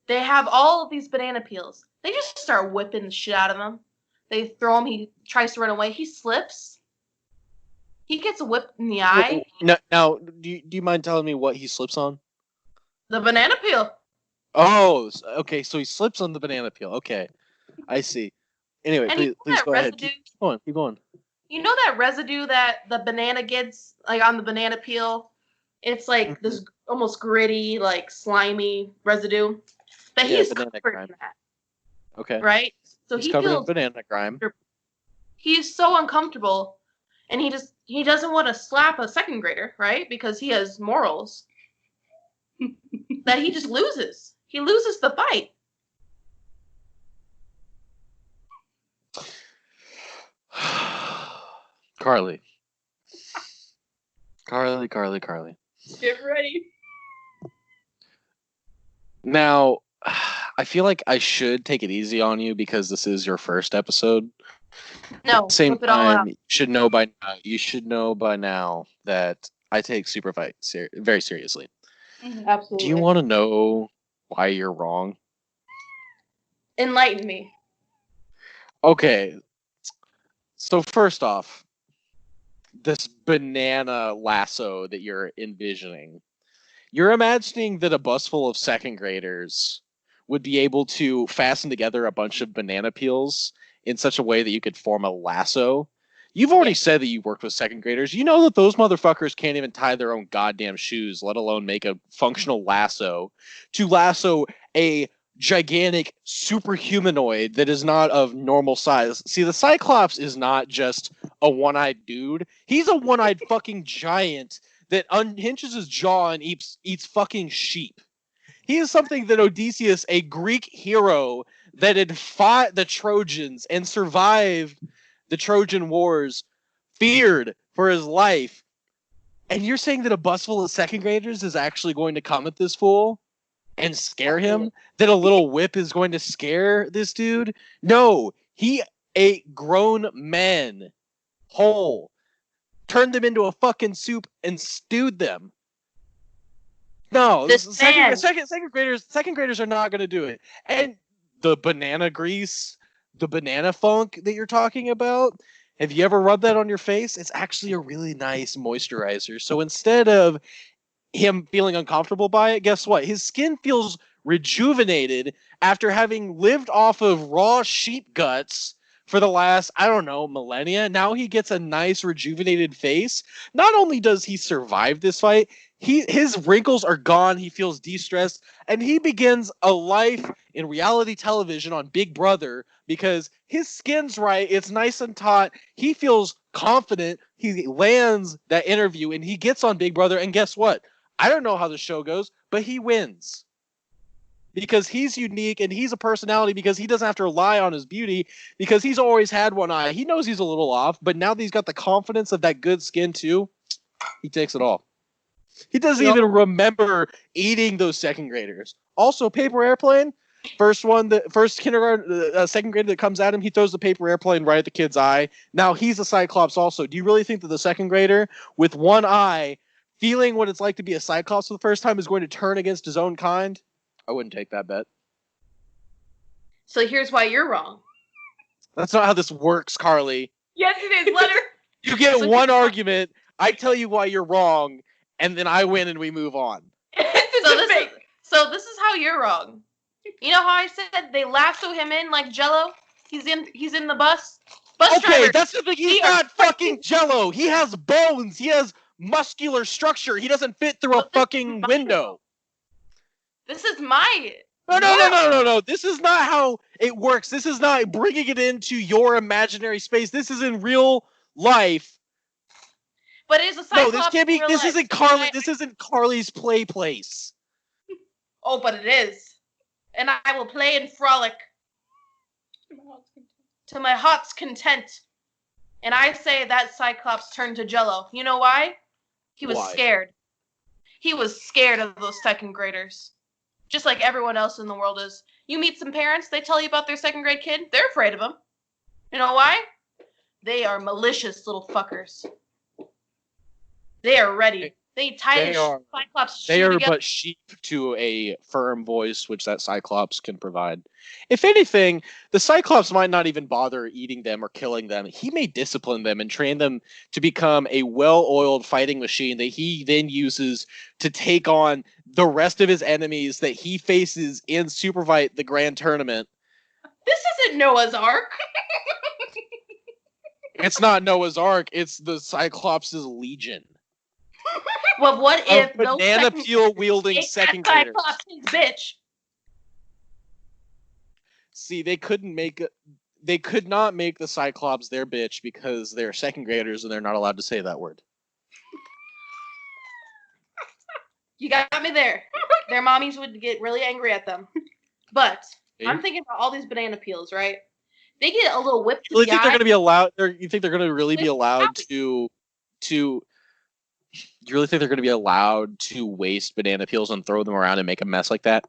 They have all of these banana peels. They just start whipping the shit out of him. They throw him. He tries to run away. He slips. He gets whipped in the eye. Now, do you mind telling me what he slips on? The banana peel. Oh, okay. So he slips on the banana peel. Okay, I see. Anyway, please go ahead. Keep going. You know that residue that the banana gets, like on the banana peel? It's like this almost gritty, like slimy residue. But he's covered in that. Okay. Right? So he's covered in banana grime. He's so uncomfortable, and he doesn't want to slap a second grader, right? Because he has morals. That he just loses. He loses the fight. Carly. Carly. Get ready. Now, I feel like I should take it easy on you because this is your first episode. No, Same flip it all out. time, you should know by now that I take super fight very seriously. Absolutely. Do you want to know why you're wrong? Enlighten me. Okay. So first off, this banana lasso that you're envisioning. You're imagining that a bus full of second graders would be able to fasten together a bunch of banana peels in such a way that you could form a lasso. You've already said that you worked with second graders. You know that those motherfuckers can't even tie their own goddamn shoes, let alone make a functional lasso to lasso a gigantic superhumanoid that is not of normal size. See, the Cyclops is not just a one-eyed dude. He's a one-eyed fucking giant that unhinges his jaw and eats fucking sheep. He is something that Odysseus, a Greek hero that had fought the Trojans and survived the Trojan Wars, feared for his life. And you're saying that a bus full of second graders is actually going to come at this fool and scare him? That a little whip is going to scare this dude? No, he ate grown men whole, turned them into a fucking soup, and stewed them. No, second graders are not going to do it. And the banana grease, the banana funk that you're talking about, have you ever rubbed that on your face? It's actually a really nice moisturizer. So instead of him feeling uncomfortable by it, guess what? His skin feels rejuvenated after having lived off of raw sheep guts for the last, I don't know, millennia. Now he gets a nice rejuvenated face. Not only does he survive this fight, his wrinkles are gone. He feels de-stressed, and he begins a life in reality television on Big Brother because his skin's right. It's nice and taut. He feels confident. He lands that interview, and he gets on Big Brother, and guess what? I don't know how the show goes, but he wins. Because he's unique and he's a personality because he doesn't have to rely on his beauty because he's always had one eye. He knows he's a little off, but now that he's got the confidence of that good skin too, he takes it all. He doesn't even remember eating those second graders. Also, paper airplane. First kindergarten, second grader that comes at him, he throws the paper airplane right at the kid's eye. Now he's a Cyclops also. Do you really think that the second grader with one eye, feeling what it's like to be a Cyclops for the first time, is going to turn against his own kind? I wouldn't take that bet. So here's why you're wrong. That's not how this works, Carly. Yes, it is. Let her. You get one argument, I tell you why you're wrong, and then I win and we move on. So this is how you're wrong. You know how I said they lasso him in like Jello? He's in the bus. Okay, driver. That's the thing. He's not fucking Jello. He has bones. He has muscular structure. He doesn't fit through a fucking window. This is my... No. This is not how it works. This is not bringing it into your imaginary space. This is in real life. But it's a Cyclops. No, this can't be. This isn't Carly. This isn't Carly's play place. Oh, but it is. And I will play and frolic to my heart's content. And I say that Cyclops turned to Jello. You know why? He was scared. He was scared of those second graders. Just like everyone else in the world is. You meet some parents, they tell you about their second grade kid, they're afraid of them. You know why? They are malicious little fuckers. They are ready. They tie Cyclops. They are but sheep to a firm voice, which that Cyclops can provide. If anything, the Cyclops might not even bother eating them or killing them. He may discipline them and train them to become a well-oiled fighting machine that he then uses to take on the rest of his enemies that he faces in Super Fight, the grand tournament. This isn't Noah's Ark. It's not Noah's Ark. It's the Cyclops' Legion. Well, what if banana peel wielding second graders? Bitch. See, they could not make the Cyclops their bitch because they're second graders and they're not allowed to say that word. You got me there. Their mommies would get really angry at them. But I'm thinking about all these banana peels, right? They get a little whip to the eye. You think they're going to be allowed? You think they're going to really be allowed to? You really think they're going to be allowed to waste banana peels and throw them around and make a mess like that?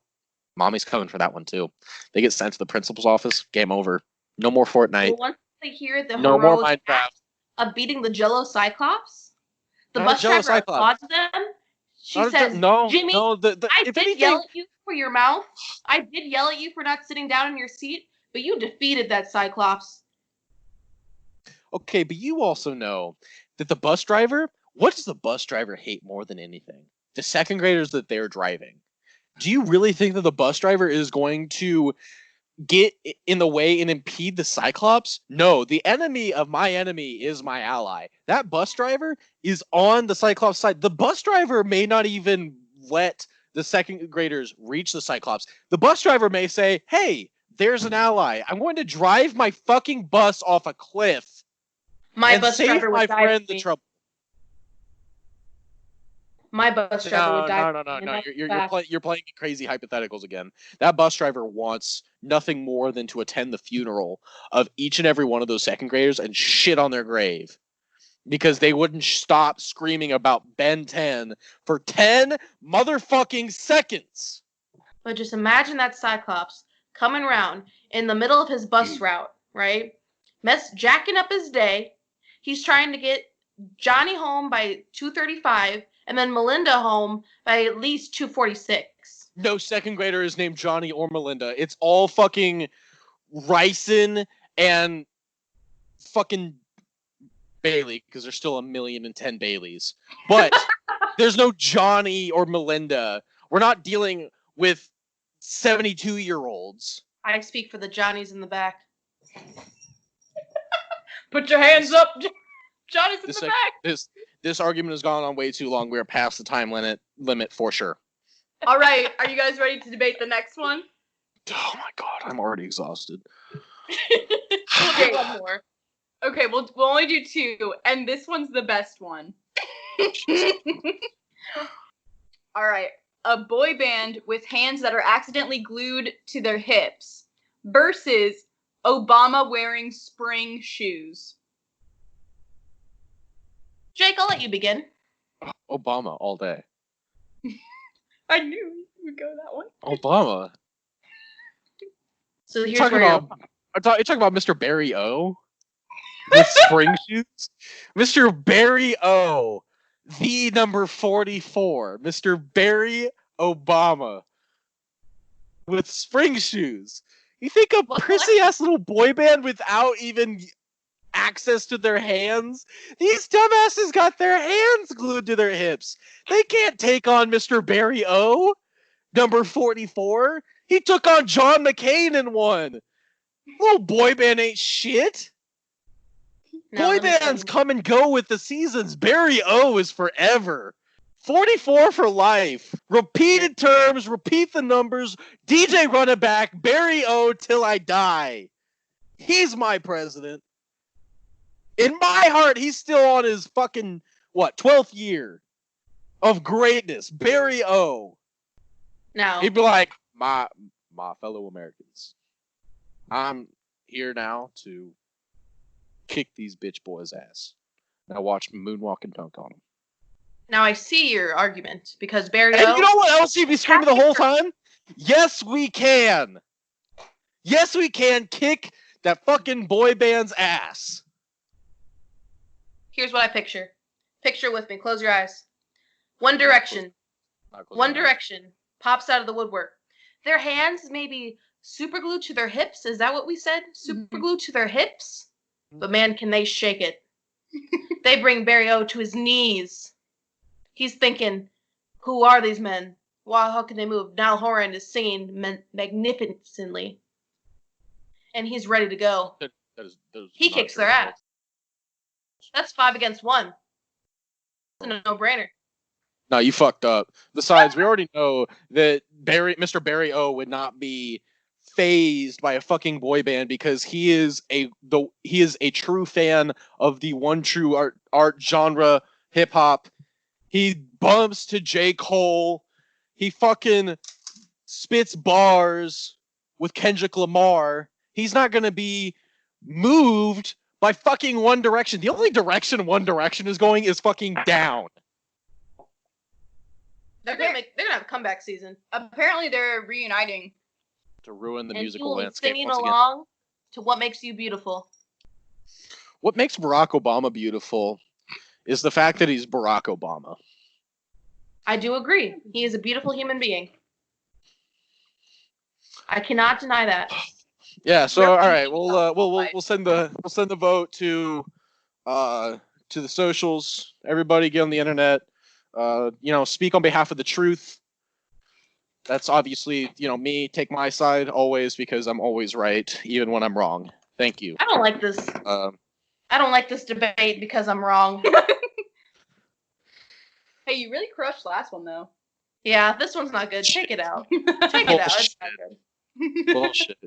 Mommy's coming for that one too. They get sent to the principal's office. Game over. No more Fortnite. Well, once they hear the No more heroic Minecraft. act of beating the Jello Cyclops, the Not a bus Jell-O driver Cyclops. applauds them. She Not a says, no, Jimmy, no. I If did anything, yell at you for your mouth. I did yell at you for not sitting down in your seat, but you defeated that Cyclops. okay, but you also know that the bus driver. What does the bus driver hate more than anything? The second graders that they're driving. Do you really think that the bus driver is going to get in the way and impede the Cyclops? No, the enemy of my enemy is my ally. That bus driver is on the Cyclops side. The bus driver may not even let the second graders reach the Cyclops. The bus driver may say, hey, there's an ally. I'm going to drive my fucking bus off a cliff My and bus save driver my would die friend for the me. trouble. My bus driver would die. No. You're playing crazy hypotheticals again. That bus driver wants nothing more than to attend the funeral of each and every one of those second graders and shit on their grave because they wouldn't stop screaming about Ben 10 for 10 motherfucking seconds. But just imagine that Cyclops coming around in the middle of his bus route, right? Jacking up his day. He's trying to get Johnny home by 2:35 and then Melinda home by at least 2:46. No second grader is named Johnny or Melinda. It's all fucking Ryson and fucking Bailey, because there's still 1,000,010 Baileys. But there's no Johnny or Melinda. We're not dealing with 72-year-olds. I speak for the Johnnies in the back. Put your hands up. Johnny's in the back. This argument has gone on way too long. We are past the time limit for sure. All right, are you guys ready to debate the next one? Oh my god, I'm already exhausted. We'll do one more. Okay, we'll only do two, and this one's the best one. All right, a boy band with hands that are accidentally glued to their hips versus Obama wearing spring shoes. Jake, I'll let you begin. Obama all day. I knew you would go that one. Obama. So here's Talking where about, you're talking about Mr. Barry O with spring shoes? Mr. Barry O, the number 44, Mr. Barry Obama with spring shoes. You think a prissy ass little boy band without even access to their hands? These dumbasses got their hands glued to their hips. They can't take on Mr. Barry O, number 44. He took on John McCain in one. Little boy band ain't shit. Boy bands come and go with the seasons. Barry O is forever. 44 for life. Repeated terms, repeat the numbers. DJ run it back. Barry O till I die. He's my president. In my heart, he's still on his fucking, 12th year of greatness. Barry O. Now, He'd be like, my fellow Americans, I'm here now to kick these bitch boys' ass. Now watch me moonwalk and dunk on them. now I see your argument because Barry And O. you know what else he'd be screaming the whole time? Yes, we can. Yes, we can kick that fucking boy band's ass. Here's what I picture. Picture with me. Close your eyes. One Direction. One Direction pops out of the woodwork. Their hands may be super glued to their hips. Is that what we said? Super glued to their hips? But man, can they shake it. They bring Barry O to his knees. He's thinking, who are these men? Wow, how can they move? Niall Horan is singing magnificently. And he's ready to go. He kicks their ass. That's 5 against 1. It's a no-brainer. No, you fucked up. Besides, we already know that Mr. Barry O would not be phased by a fucking boy band because he is a true fan of the one true art genre, hip hop. He bumps to J. Cole. He fucking spits bars with Kendrick Lamar. He's not gonna be moved by fucking One Direction. The only direction One Direction is going is fucking down. They're gonna have a comeback season. Apparently, they're reuniting to ruin the And musical you will be landscape singing once again. along to "What Makes You Beautiful." What makes Barack Obama beautiful is the fact that he's Barack Obama. I do agree. He is a beautiful human being. I cannot deny that. Yeah. So all right, we'll send the vote to the socials. Everybody get on the internet. Speak on behalf of the truth. That's obviously, me, take my side always because I'm always right, even when I'm wrong. Thank you. I don't like this. I don't like this debate because I'm wrong. Hey, you really crushed last one, though. Yeah, this one's not good. Take it out. Take it out. It's not good. Bullshit.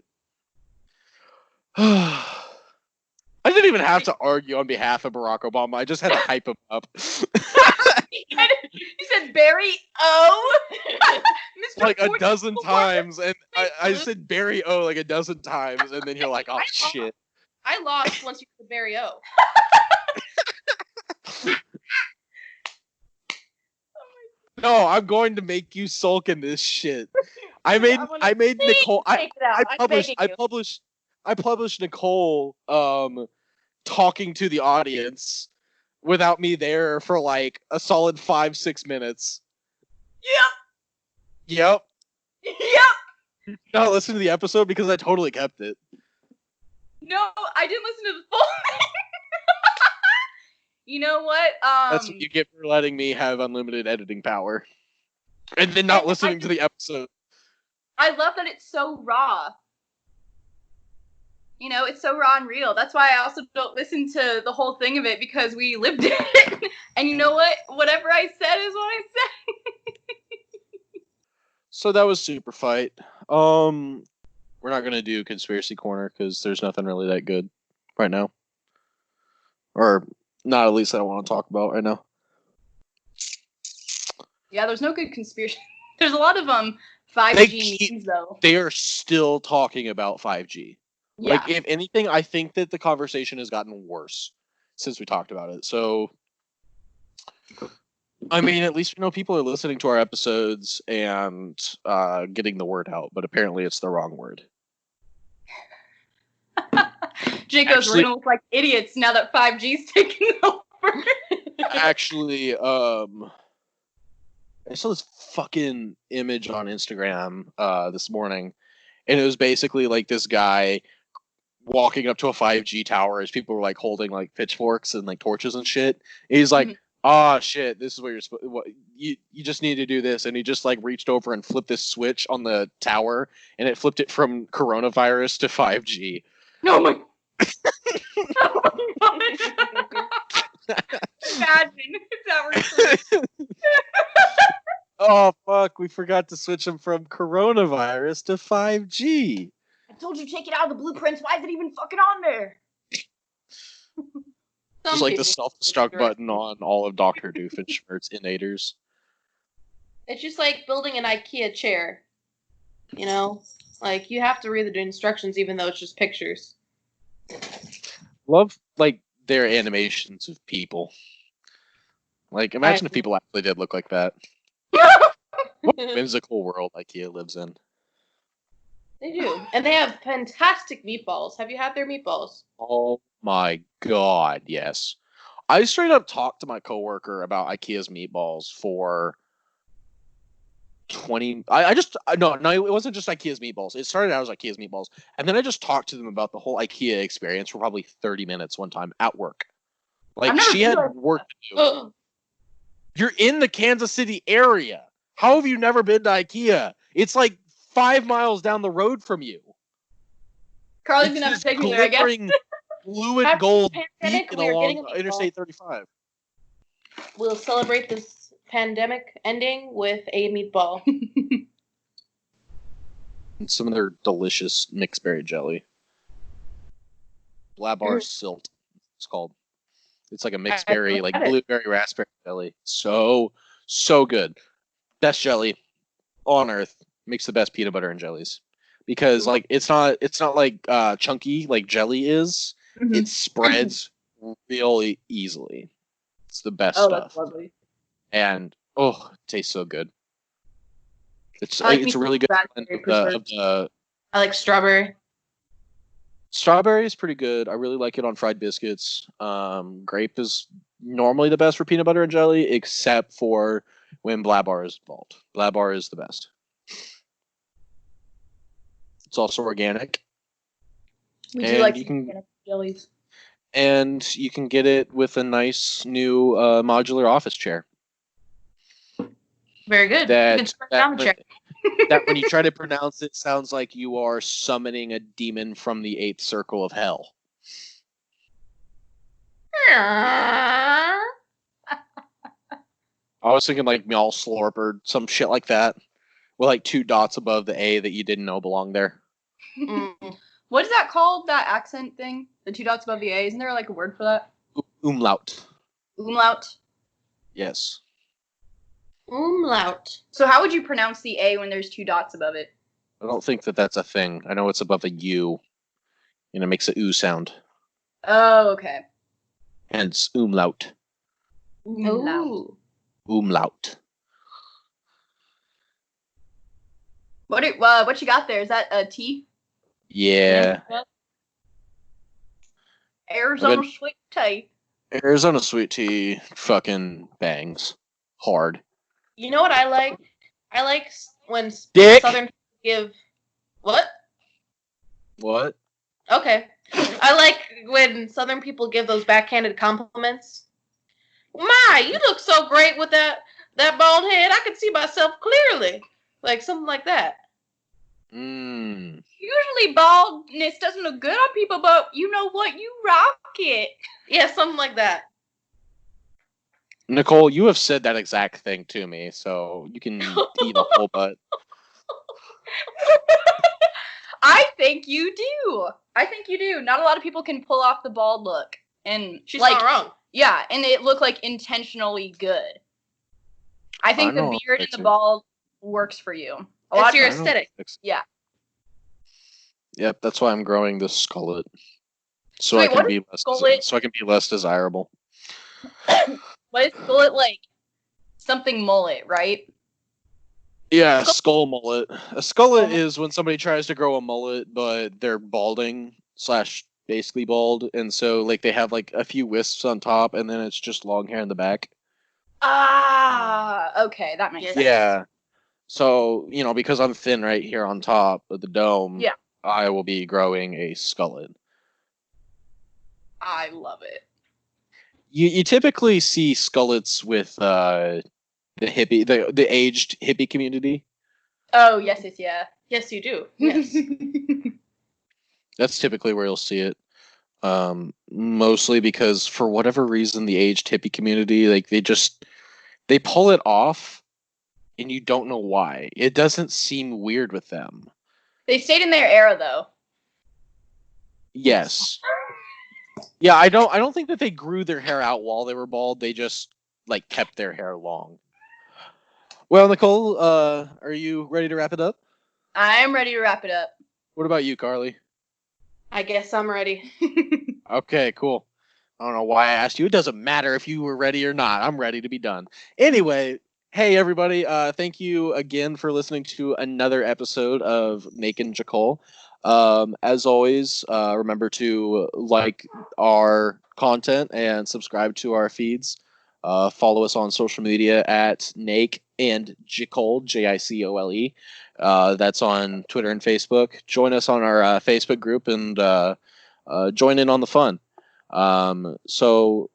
I didn't even have to argue on behalf of Barack Obama. I just had to hype him up. You said Barry O. Mr. Like a dozen times, and I said Barry O like a dozen times, and then you're like, oh shit. I lost once you said Barry O. No, I'm going to make you sulk in this shit. I made Nicole. I published Nicole talking to the audience without me there for like a solid 5-6 minutes. Yep. Not listen to the episode because I totally kept it. No, I didn't listen to the full thing. You know what? That's what you get for letting me have unlimited editing power. And then not listening to the episode. I love that it's so raw. It's so raw and real. That's why I also don't listen to the whole thing of it because we lived it. And you know what? Whatever I said is what I said. So that was Super Fight. We're not going to do Conspiracy Corner because there's nothing really that good right now. Or not, at least I don't want to talk about right now. Yeah, there's no good conspiracy. There's a lot of 5G memes, though. They are still talking about 5G. Yeah. Like, if anything, I think that the conversation has gotten worse since we talked about it. So, I mean, at least people are listening to our episodes and getting the word out, but apparently it's the wrong word. Jacob's we're gonna look like idiots now that 5G's taking over. Actually, I saw this fucking image on Instagram this morning, and it was basically like this guy walking up to a 5G tower as people were like holding like pitchforks and like torches and shit. And he's like, "Ah, shit! This is what you're supposed. What you just need to do this." And he just like reached over and flipped this switch on the tower, and it flipped it from coronavirus to 5G. No, my. Oh my God. Imagine if that were true. Oh fuck! We forgot to switch them from coronavirus to 5G. I told you take it out of the blueprints. Why is it even fucking on there? Just like the self-destruct button on all of Dr. Doofenshmirtz innators. It's just like building an IKEA chair. Like you have to read the instructions even though it's just pictures. Love like their animations of people. Like imagine if people actually did look like that. What whimsical world IKEA lives in. They do. And they have fantastic meatballs. Have you had their meatballs? Oh my god, yes. I straight up talked to my coworker about IKEA's meatballs for 20... No, it wasn't just IKEA's meatballs. It started out as IKEA's meatballs. And then I just talked to them about the whole IKEA experience for probably 30 minutes one time at work. Like, she had work to do. You're in the Kansas City area. How have you never been to IKEA? It's like 5 miles down the road from you. Carly's gonna have to take me there, I guess. Blue and gold beacon along Interstate 35. We'll celebrate this pandemic ending with a meatball. And some of their delicious mixed berry jelly. Blabar Silt, it's called. It's like a mixed berry, like blueberry raspberry jelly. So good. Best jelly on earth. Makes the best peanut butter and jellies. Because like it's not like chunky like jelly is. Mm-hmm. It spreads really easily. It's the best stuff. That's lovely. And it tastes so good. It's I like it's me a really good blend raspberry of preserves. the I like strawberry. strawberry is pretty good. I really like it on fried biscuits. Grape is normally the best for peanut butter and jelly, except for when Blabar is involved. Blabar is the best. It's also organic, We do and like you some can organic jellies. and you can get it with a nice new modular office chair. Very good. You can That spread that down the chair. that when you try to pronounce it sounds like you are summoning a demon from the eighth circle of hell. I was thinking like Meow Slorp or some shit like that, with like 2 dots above the A that you didn't know belonged there. Mm. What is that called? That accent thing? The 2 dots above the A? Isn't there like a word for that? Umlaut. Umlaut. Yes. Umlaut. So how would you pronounce the A when there's 2 dots above it? I don't think that that's a thing. I know it's above a U, and it makes a oo sound. Oh, okay. Hence umlaut. Umlaut. Ooh. Umlaut. What you got there? Is that a T? Yeah. Arizona been- sweet tea. Arizona sweet tea fucking bangs hard. You know what I like? I like when Dick. Southern people give. What? What? Okay. I like when Southern people give those backhanded compliments. My, you look so great with that bald head. I can see myself clearly. Like something like that. Mmm. Usually baldness doesn't look good on people, but you know what? You rock it. Yeah, something like that. Nicole, you have said that exact thing to me, so you can eat a whole butt. I think you do. I think you do. Not a lot of people can pull off the bald look. And She's like, not wrong. yeah, and it looked like intentionally good. I think the know, beard and it's the a- bald works for you. A It's lot your of I know aesthetic. it's- yeah. Yep, that's why I'm growing this skullet. So Wait, I can what be is less skullet? so I can be less desirable. What is skullet like? Something mullet, right? Yeah, skull mullet. A skullet Skull- is when somebody tries to grow a mullet, but they're balding / basically bald, and so like they have like a few wisps on top, and then it's just long hair in the back. Ah, okay, that makes Yes. sense. Yeah. So because I'm thin right here on top of the dome, Yeah. I will be growing a skullet. I love it. You typically see skullets with the aged hippie community. Oh, yes, yeah. Yes, you do. Yes. That's typically where you'll see it. Mostly because for whatever reason, the aged hippie community, like they pull it off, and you don't know why. It doesn't seem weird with them. They stayed in their era, though. Yes. Yeah, I don't think that they grew their hair out while they were bald. They just like kept their hair long. Well, Nicole, are you ready to wrap it up? I'm ready to wrap it up. What about you, Carly? I guess I'm ready. Okay, cool. I don't know why I asked you. It doesn't matter if you were ready or not. I'm ready to be done. Anyway, hey everybody, thank you again for listening to another episode of Naked Jacole. As always, remember to like our content and subscribe to our feeds. Follow us on social media at Nake and Jicole, Jicole. That's on Twitter and Facebook. Join us on our Facebook group and join in on the fun. So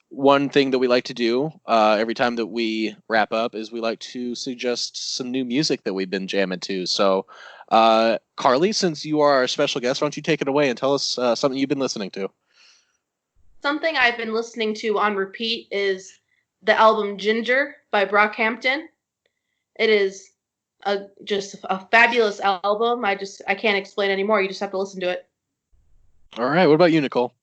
one thing that we like to do every time that we wrap up is we like to suggest some new music that we've been jamming to. So Carly, since you are our special guest, why don't you take it away and tell us something you've been listening to? Something I've been listening to on repeat is the album Ginger by Brockhampton. It is just a fabulous album. I can't explain anymore. You just have to listen to it. All right. What about you, Nicole?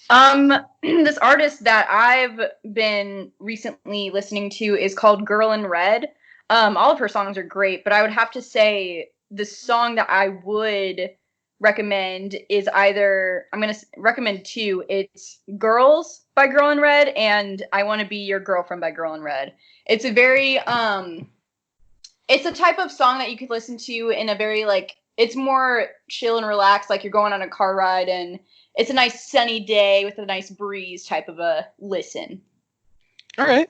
This artist that I've been recently listening to is called Girl in Red. All of her songs are great, but I would have to say the song that I would recommend is either, I'm going to recommend 2. It's Girls by Girl in Red and I Want to Be Your Girlfriend by Girl in Red. It's a very, It's a type of song that you could listen to in a very, like, it's more chill and relaxed, like you're going on a car ride, and it's a nice sunny day with a nice breeze type of a listen. All right.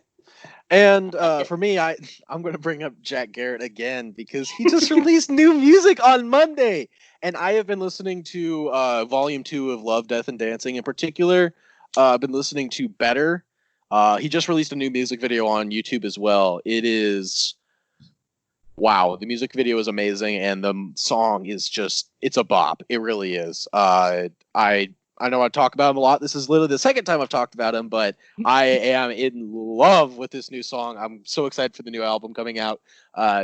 And for me, I'm going to bring up Jack Garrett again because he just released new music on Monday. And I have been listening to Volume 2 of Love, Death, and Dancing in particular. I've been listening to Better. He just released a new music video on YouTube as well. It is... wow, the music video is amazing, and the song is just... it's a bop. It really is. I know I talk about him a lot. This is literally the second time I've talked about him, but I am in love with this new song. I'm so excited for the new album coming out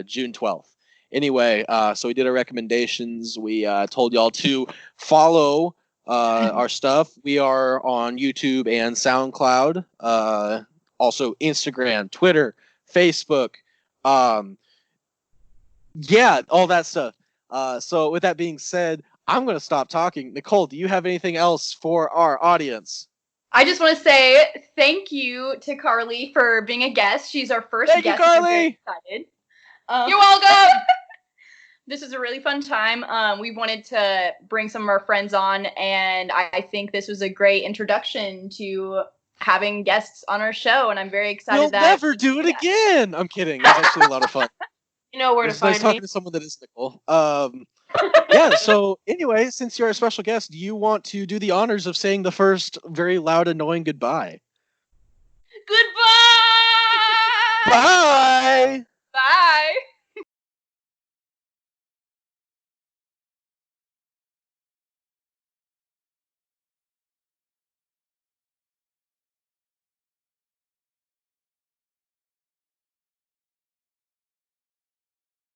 June 12th. Anyway, so we did our recommendations. We told y'all to follow our stuff. We are on YouTube and SoundCloud. Also Instagram, Twitter, Facebook. Yeah, all that stuff. So with that being said, I'm going to stop talking. Nicole, do you have anything else for our audience? I just want to say thank you to Carly for being a guest. She's our first Thank guest. you, Carly! I'm very excited. You're welcome! This is a really fun time. We wanted to bring some of our friends on, and I think this was a great introduction to having guests on our show, and I'm very excited We'll never do it again! I'm kidding. It was actually a lot of fun. You know where to find nice talking me. to someone that is Nicole. Yeah, so anyway, since you're a special guest, do you want to do the honors of saying the first very loud, annoying goodbye? Goodbye! Bye! Bye!